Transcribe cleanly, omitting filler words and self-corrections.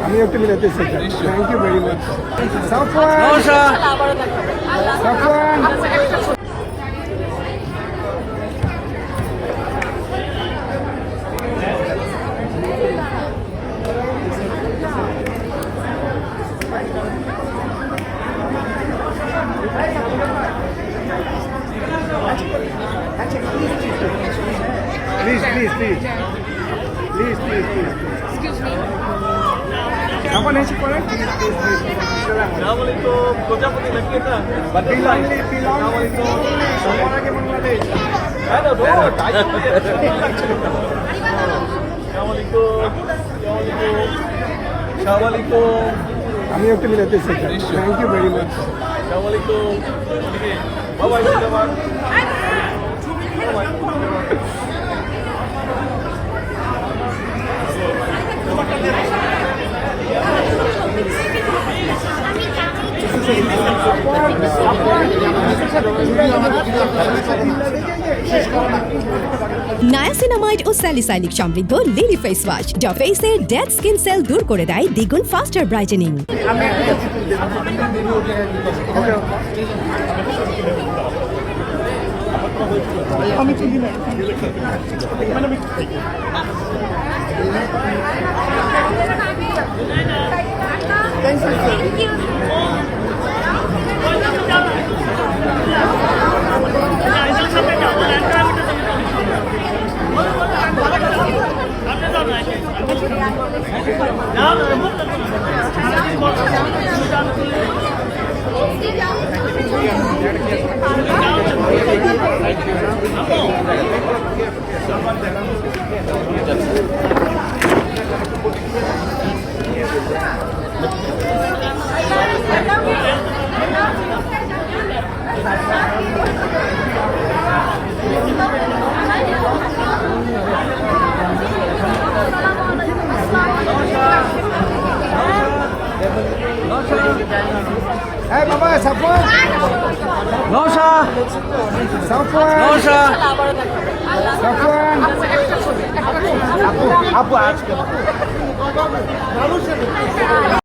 আমি একটু মিলাতে চাই। Thank you very much. Safwan Safwan please please please please please please Excuse me. Safwan এসে পড়েন। আসসালামাইকুম প্রজাপতি নাকি এটা বিলংলি বিলংলি সবার আগে বাংলাদেশ। হ্যালো আসসালামাইকুম আমি একটু মিলাতে চাই। Thank you very much. আসসালামাইকুম বাবা জিন্দাবাদ নায়াসিনামাইড ও স্যালিসাইলিক সমৃদ্ধ লিলি ফেস ওয়াশ যা ফেসের ডেড স্কিন সেল দূর করে দেয় দ্বিগুণ ফাস্টার ব্রাইটেনিং। Thank you. হ্যাঁ বাবা সাফওয়ান নওশা সাফওয়ান নওশা সাফওয়ান আপু আজকে